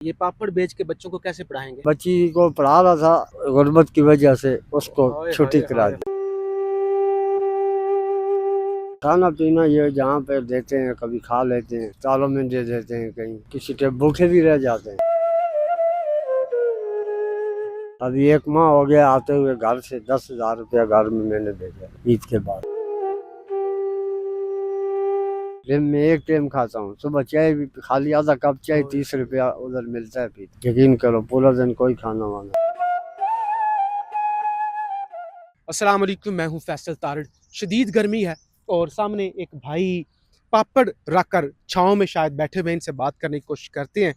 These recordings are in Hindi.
ये पापड़ बेच के बच्चों को कैसे पढ़ाएंगे? बच्ची को पढ़ा रहा था, गुर्बत की वजह से उसको हाय छुट्टी हाय करा हाय। दी। खाना पीना ये जहाँ पे देते हैं कभी खा लेते हैं, तालों में दे देते हैं, कहीं किसी टाइम भूखे भी रह जाते हैं। अभी 1 माह हो गया आते हुए घर से 10,000 रुपया घर में मैंने भेजा ईद के बाद। दिन में 1 टाइम खाता हूँ, सुबह चाय भी खाली आधा कप चाय 30 रुपया उधर मिलता है पी। यकीन करो पूरा दिन कोई खाना वाना। अस्सलाम वालेकुम, मैं हूं फैसल तारड़। शदीद गर्मी है और सामने एक भाई पापड़ रखकर छाँव में शायद बैठे हुए, इनसे बात करने की कोशिश करते हैं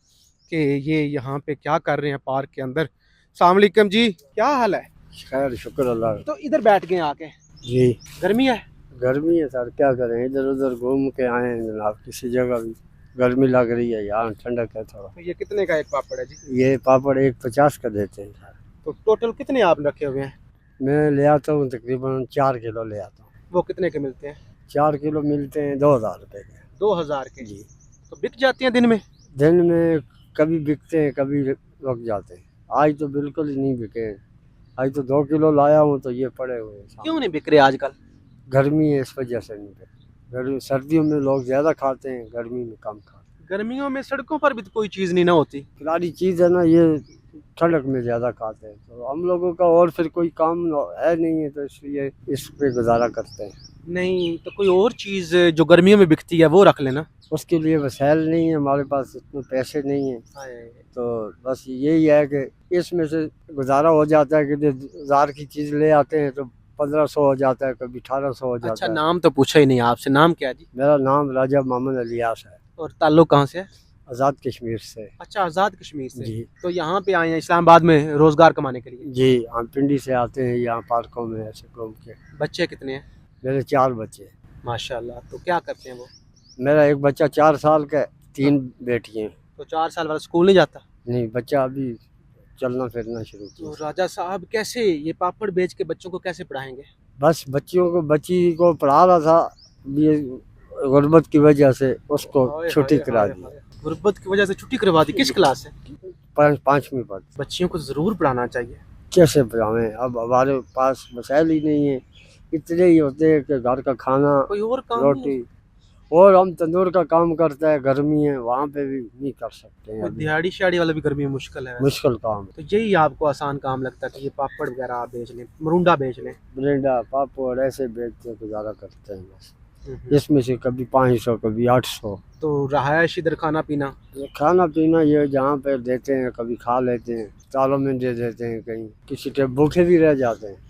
कि ये यहाँ पे क्या कर रहे हैं पार्क के अंदर। अस्सलाम वालेकुम जी, क्या हाल है? खैर शुक्र अल्लाह। तो इधर बैठ गए आके, जी गर्मी है? गर्मी है सर, क्या करें, इधर उधर घूम के आए हैं जनाब। किसी जगह भी गर्मी लग रही है, यहाँ ठंडक है थोड़ा। तो ये कितने का एक पापड़ है जी? ये पापड़ 1,50 का देते हैं सर। तो टोटल कितने आप रखे हुए हैं? मैं ले आता हूँ तकरीबन 4 किलो ले आता हूँ। वो कितने के मिलते हैं? 4 किलो मिलते हैं 2,000 रुपये के। 2000 के? जी तो बिक जाती हैं दिन में? दिन में कभी बिकते हैं कभी रुक जाते हैं। आज तो बिल्कुल ही नहीं बिके हैं। आज तो 2 किलो लाया हूँ तो ये पड़े हुए हैं सामने। क्यों नहीं बिक रहे आजकल? गर्मी है इस वजह से नहीं बिके। गर्मी सर्दियों में लोग ज़्यादा खाते हैं, गर्मी में कम खाते हैं। गर्मियों में सड़कों पर भी तो कोई चीज़ नहीं ना होती। पुरानी चीज़ है ना, ये ठंडक में ज़्यादा खाते हैं, तो हम लोगों का और फिर कोई काम है नहीं है, तो इसलिए इस पे गुजारा करते हैं। नहीं तो कोई और चीज़ जो गर्मियों में बिकती है वो रख लेना। उसके लिए वसाइल नहीं है हमारे पास, इतने पैसे नहीं हैं, तो बस यही है कि इसमें से गुजारा हो जाता है कि 1,000 की चीज़ ले आते हैं तो 1,500 हो जाता है, कभी 1,800 हो जाता अच्छा, है। नाम तो पूछा ही नहीं आपसे, नाम क्या है जी? मेरा नाम राजा मोहम्मद अलियास है। और ताल्लुक कहाँ से है? आज़ाद कश्मीर से। अच्छा, आज़ाद कश्मीर से। जी तो यहाँ पे आए हैं इस्लामाबाद में रोजगार कमाने के लिए? जी, हम पिंडी से आते हैं यहाँ पार्कों में ऐसे घूम के। बच्चे कितने हैं? मेरे 4 बच्चे। माशाल्लाह। तो क्या करते हैं वो? मेरा एक बच्चा 4 साल का है, 3 बेटियाँ। तो 4 साल वाला स्कूल नहीं जाता? नहीं, बच्चा अभी चलना फिरना शुरू तो किया। राजा साहब कैसे ये पापड़ बेच के बच्चों को कैसे पढ़ाएंगे? बस बच्ची को पढ़ा रहा था, ये गुर्बत की वजह से उसको हाय छुट्टी हाय करा हाय दी। हाय। गुर्बत की वजह से छुट्टी करवा दी? किस क्लास से? 5वीं पढ़। बच्चियों को जरूर पढ़ाना चाहिए। कैसे पढ़ावें, अब हमारे पास वसाइल ही नहीं है। इतने ही होते हैं कि घर का खाना, कोई और काम नहीं रोटी, है? और हम तंदूर का काम करते हैं, गर्मी है वहाँ पे भी नहीं कर सकते हैं कोई अभी। दिहाड़ी शाड़ी वाला भी गर्मी में मुश्किल है वैसे। मुश्किल काम। तो यही आपको आसान काम लगता है कि ये पापड़ वगैरह आप बेच लें, मरुंडा बेच लें? ब्रेंडा पापड़ ऐसे बेच के गुजारा करते हैं बस। इसमें से कभी 500 कभी 800। तो रहायश इधर, खाना पीना? खाना पीना ये जहाँ पे देते हैं कभी खा लेते हैं, तालों में दे देते हैं, कहीं किसी टाइम भूखे भी रह जाते हैं।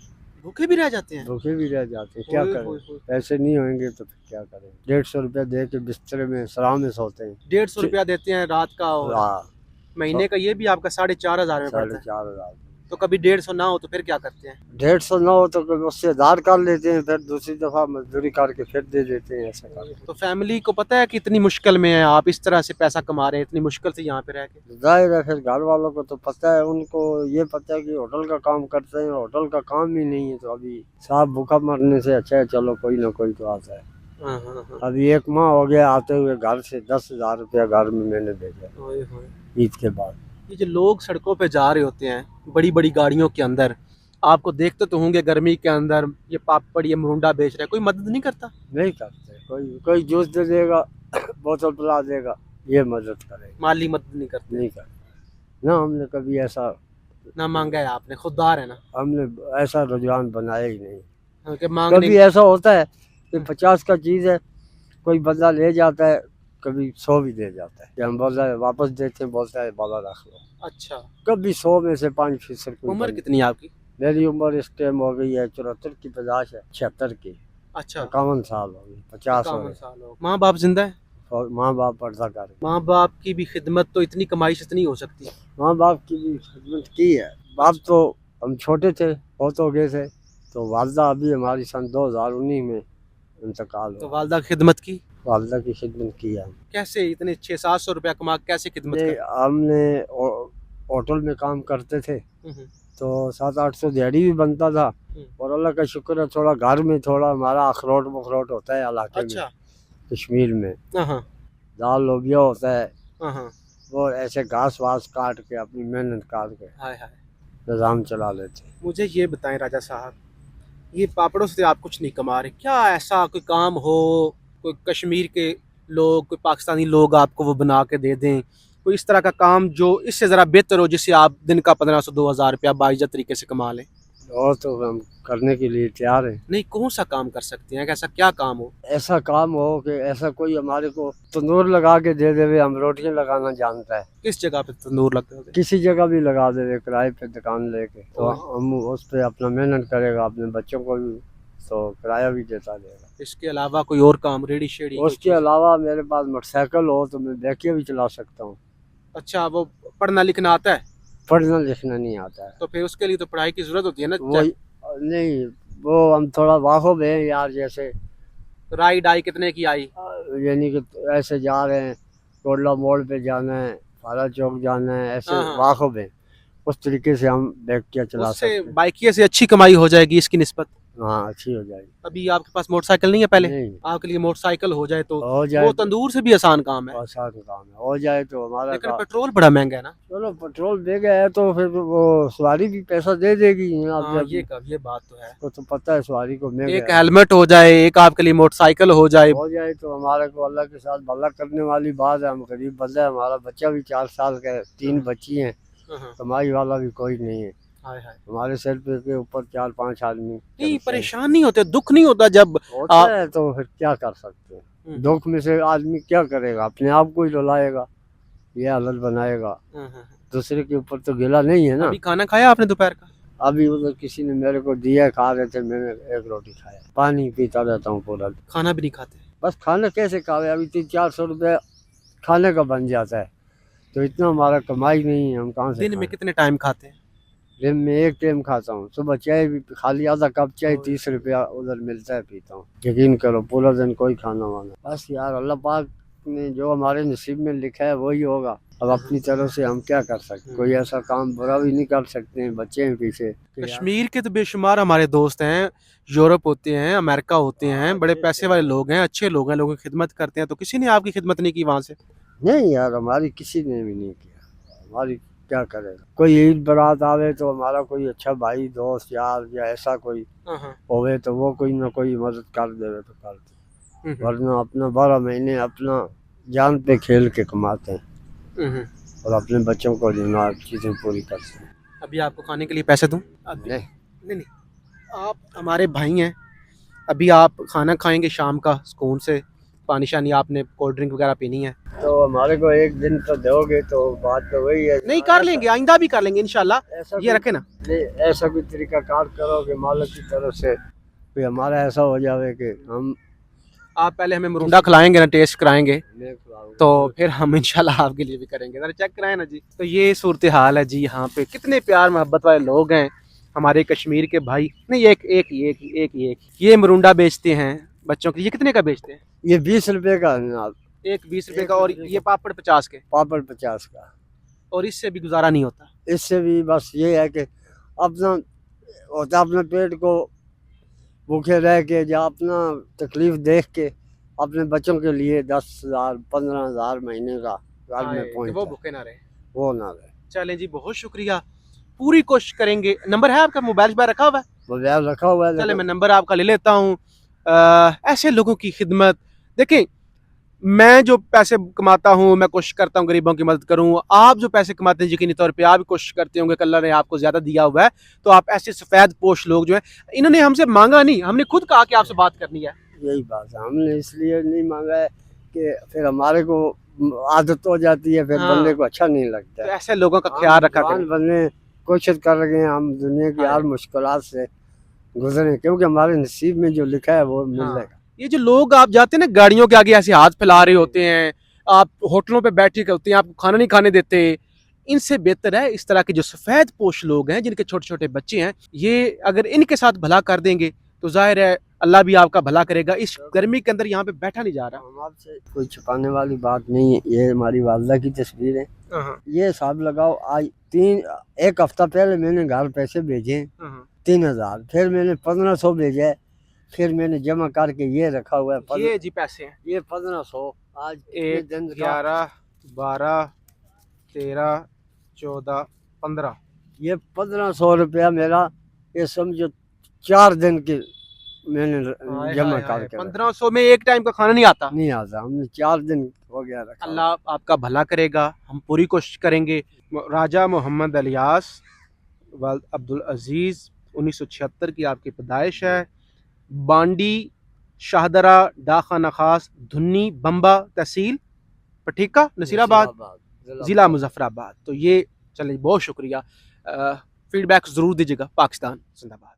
भूखे भी रह जाते हैं? भूखे भी रह जाते हैं, क्या ओए करें, होए होए। पैसे नहीं होंगे तो फिर क्या करें। 150 रुपया दे के बिस्तर में सराह में सोते हैं। 150 रुपया देते हैं रात का, और हाँ, महीने का ये भी आपका 4,500 में पड़ता है। 4,500। तो कभी 150 ना हो तो फिर क्या करते हैं? 150 ना हो तो कभी उससे उधार कर लेते हैं, फिर दूसरी दफा मजदूरी करके फिर दे देते हैं, ऐसा कर। तो फैमिली को पता है कि इतनी मुश्किल में है, आप इस तरह से पैसा कमा रहे हैं इतनी मुश्किल से यहाँ पे रह के? जाहिर है फिर घर वालों को तो पता है, उनको ये पता है कि होटल का काम करते हैं, होटल का काम ही नहीं है, तो अभी साहब भूखा मरने से अच्छा है चलो कोई ना कोई तो आता है। हाँ हाँ हाँ। अभी 1 माह हो गया आते हुए घर से 10,000 रुपया घर में मैंने भेजा ओए होए। ईद के बाद। ये जो लोग सड़कों पे जा रहे होते हैं बड़ी बड़ी गाड़ियों के अंदर, आपको देखते तो होंगे गर्मी के अंदर ये पापड़ ये मरुंडा बेच रहे हैं, कोई मदद नहीं करता? नहीं करते, कोई जूस दे देगा, बोतल पिला देगा, ये मदद करेगा। माली मदद नहीं करते? नहीं करते ना, हमने कभी ऐसा ना मांगा है आपने, खुददार है ना? हमने ऐसा रुझान बनाया ही नहीं। हाँ, कि मांगने कभी ऐसा होता है कि 50 का चीज़ है, कोई बंदा ले जाता है, कभी 100 भी दे जाता है, कि हम बोलता है वापस देते हैं, बोलता है बाबा रख लो। अच्छा। कभी 100 में से 5% कोई उम्र बंदा। कितनी है आपकी? मेरी उम्र इस टाइम हो गई है 74 की, 50 है 76 की। अच्छा, 51 साल हो गई, 50 हो 51 गए। साल हो। माँ बाप जिंदा है? और माँ बाप पर्दा कर, माँ बाप की भी खिदमत तो इतनी कमाई से नहीं हो सकती। माँ बाप की भी खिदमत की है। बाप तो हम छोटे थे, बहुत हो गए थे, तो वालदा अभी हमारी सन 2019 में इंतकाल तो हुआ। वालदा की खिदमत की? वालदा की खिदमत की है। कैसे इतने 600-700 रुपया कमा के कैसे खिदमत नहीं, कर? हमने होटल में काम करते थे, हम्म, तो 700-800 दिहाड़ी भी बनता था, और अल्लाह का शुक्र है थोड़ा घर में थोड़ा हमारा अखरोट बखरोट होता है इलाके में, अच्छा। कश्मीर में हाँ हाँ दाल लोबिया होता है, हाँ हाँ। वो ऐसे घास वास काट के अपनी मेहनत काट के हाय हाय। निज़ाम चला लेते हैं। मुझे ये बताएं राजा साहब, ये पापड़ों से आप कुछ नहीं कमा रहे, क्या ऐसा कोई काम हो, कोई कश्मीर के लोग, कोई पाकिस्तानी लोग आपको वो बना के दे दें, कोई इस तरह का काम जो इससे ज़रा बेहतर हो, जिससे आप दिन का 1500-2000 रुपया बाइज्जत तरीके से कमा लें? और तो हम करने के लिए तैयार हैं। नहीं, कौन सा काम कर सकते हैं, ऐसा क्या काम हो? ऐसा काम हो कि ऐसा कोई हमारे को तंदूर लगा के दे देवे, हम रोटियां लगाना जानता है, किस जगह पे तंदूर लगते होते? किसी जगह भी लगा देवे किराए पे दुकान लेके, तो हम उस पे अपना मेहनत करेगा, अपने बच्चों को भी तो किराया भी देता रहेगा। इसके अलावा कोई और काम, रेडी शेडी? उसके अलावा मेरे पास मोटरसाइकिल हो तो मैं बैकिया भी चला सकता हूँ। अच्छा, वो पढ़ना लिखना आता है? पढ़ना लिखना नहीं आता है। तो फिर उसके लिए तो पढ़ाई की जरूरत होती है ना। वो नहीं, वो हम थोड़ा वाकफ है यार, जैसे राई डाई कितने की आई? यानी कि ऐसे जा रहे हैं, कोटला मोड़ पे जाना है, फारा चौक जाना है, ऐसे हाँ, हाँ। वाकफ है, उस तरीके से हम बैकिया चला सकते उससे हैं। बाइकिया से अच्छी कमाई हो जाएगी इसकी निस्बत। हाँ, अच्छी हो जाएगी। अभी आपके पास मोटरसाइकिल नहीं है, पहले नहीं आपके लिए मोटरसाइकिल हो जाए तो हो जाए वो तंदूर से भी आसान काम है। आसान काम है, हो जाए तो हमारा लेकिन काम। पेट्रोल बड़ा महंगा है ना। चलो पेट्रोल दे गया है तो फिर वो सवारी भी पैसा दे देगी। आप हाँ, जब ये बात तो है। तो पता है सवारी को महंगा एक है। हेलमेट हो जाए, एक आपके लिए मोटरसाइकिल हो जाए। हो जाए तो हमारे को अल्लाह के साथ भला करने वाली बात है। हम गरीब बंदे हैं, हमारा बच्चा भी 4 साल का है, 3 बच्ची हैं, कमाई वाला भी कोई नहीं है। हाय हाय। हमारे सिर पे के ऊपर 4-5 आदमी नहीं, चलते हैं। परेशान नहीं होते, दुख नहीं होता जब होता है तो फिर क्या कर सकते हैं। दुख में से आदमी क्या करेगा, अपने आप को ही रुलाएगा, ये हालत बनाएगा, दूसरे के ऊपर तो गिला नहीं है ना। अभी खाना खाया आपने दोपहर का? अभी उधर किसी ने मेरे को दिया, खा रहे थे, मैंने 1 रोटी खाया, पानी पीता रहता हूँ पूरा दिन। खाना भी नहीं खाते? बस खाना कैसे खावे, अभी 300-400 रुपये खाने का बन जाता है, तो इतना हमारा कमाई नहीं है, हम कहाँ से दिन में खाएं। कितने टाइम खाते हैं? दिन में 1 टाइम खाता हूँ, सुबह चाय भी खाली आधा कप चाय 30 रुपया उधर मिलता है, पीता हूँ। यकीन करो पूरा दिन कोई खाना वाना। बस यार अल्लाह पाक ने जो हमारे नसीब में लिखा है वही होगा। अब अपनी तरफ से हम क्या कर सकते, कोई ऐसा काम बुरा भी नहीं कर सकते हैं, बच्चे हैं पीछे। कश्मीर के तो बेशुमार हमारे दोस्त हैं, यूरोप होते हैं, अमेरिका होते हैं, बड़े पैसे वाले लोग हैं, अच्छे लोग हैं, लोगों की खिदमत करते हैं, तो किसी ने आपकी खिदमत नहीं की वहाँ से? नहीं यार, हमारी किसी ने भी नहीं किया, हमारी क्या करेगा। कोई ईद बारात आवे तो हमारा कोई अच्छा भाई दोस्त यार या ऐसा कोई होवे तो वो कोई ना कोई मदद कर देवे तो कर दे, वरना अपना 12 महीने अपना जान पे खेल के कमाते हैं और अपने बच्चों को जो चीज़ें पूरी करते हैं। अभी आपको खाने के लिए पैसे दूं? नहीं नहीं, आप हमारे भाई हैं, अभी आप खाना खाएंगे शाम का सुकून से, पानी शानी आपने कोल्ड ड्रिंक वगैरह पीनी है, तो हमारे को एक दिन तो दोगे तो बात तो वही है। नहीं कर लेंगे, आइंदा भी कर लेंगे इंशाल्लाह, ऐसा ये रखे ना। ऐसा कोई तरीका कार करो कि मालिक की तरफ से कोई हमारा ऐसा हो जाए कि हम, आप पहले हमें मरुंडा खिलाएंगे ना, टेस्ट कराएंगे, तो फिर हम इंशाल्लाह आपके लिए भी करेंगे। जरा चेक कराएं ना जी। तो ये सूरत हाल है जी, यहाँ पे कितने प्यार मोहब्बत वाले लोग हैं हमारे कश्मीर के भाई। नहीं, एक ये मरुंडा बेचते हैं बच्चों के लिए। ये कितने का बेचते हैं? ये 20 रुपए का है जनाब। एक 20 रुपए का, और ये पापड़ 50 के? पापड़ 50 का। और इससे भी गुजारा नहीं होता? इससे भी बस ये है कि अपना होता, अपने पेट को भूखे रह के या अपना तकलीफ देख के अपने बच्चों के लिए 10,000 15,000 महीने का घर में कि वो पहुँचता, भूखे ना रहे। वो ना रहे। चलें जी, बहुत शुक्रिया, पूरी कोशिश करेंगे। नंबर है आपका, मोबाइल पर रखा हुआ है? मोबाइल रखा हुआ है। चले मैं नंबर आपका ले लेता हूँ। ऐसे लोगों की खिदमत देखें, मैं जो पैसे कमाता हूँ मैं कोशिश करता हूँ गरीबों की मदद करूँ, आप जो पैसे कमाते हैं यकीनी तौर पे आप भी कोशिश करते होंगे कि अल्लाह ने आपको ज़्यादा दिया हुआ है, तो आप ऐसे सफ़ेद पोश लोग जो हैं, इन्होंने हमसे मांगा नहीं, हमने खुद कहा कि आपसे बात करनी है। यही बात है, हमने इसलिए नहीं मांगा है कि फिर हमारे को आदत हो जाती है, फिर बंदे को अच्छा नहीं लगता तो ऐसे लोगों का ख्याल रखा करें। बनने कोशिश कर रहे हैं हम, दुनिया की हर मुश्किलात से गुजरे, क्योंकि हमारे नसीब में जो लिखा है वो मिलेगा। ये जो लोग आप जाते हैं ना गाड़ियों के आगे ऐसे हाथ फैला रहे होते हैं, आप होटलों पे बैठे होते हैं, आपको खाना नहीं खाने देते, इनसे बेहतर है इस तरह के जो सफ़ेद पोश लोग हैं जिनके छोटे छोटे बच्चे हैं, ये अगर इनके साथ भला कर देंगे तो जाहिर है अल्लाह भी आपका भला करेगा। इस गर्मी के अंदर यहाँ पे बैठा नहीं जा रहा। हमारे कोई छुपाने वाली बात नहीं है, ये हमारी वालदा की तस्वीर है। ये हिसाब लगाओ, आज 1 हफ्ता पहले मैंने घर पैसे भेजे 3,000, फिर मैंने 1,500 भेजा, फिर मैंने जमा करके ये रखा हुआ है। ये जी पैसे हैं, ये 1,500 आज 1 11 12 13, 14, 15। ये 1500 रुपया मेरा, ये समझो 4 दिन के मैंने जमा करके 1500 में एक टाइम का खाना नहीं आता। नहीं आता, हमने 4 दिन हो गया रखा। अल्लाह आपका भला करेगा, हम पूरी कोशिश करेंगे। राजा मोहम्मद अलियास वालिद अब्दुल अजीज़, 1976 की आपकी पैदाइश है। बांडी शाहदरा डाखाना खास धुन्नी बम्बा तहसील पठिका नसीराबाद ज़िला मुजफ्फराबाद। तो ये चलिए बहुत शुक्रिया, फीडबैक ज़रूर दीजिएगा। पाकिस्तान जिंदाबाद।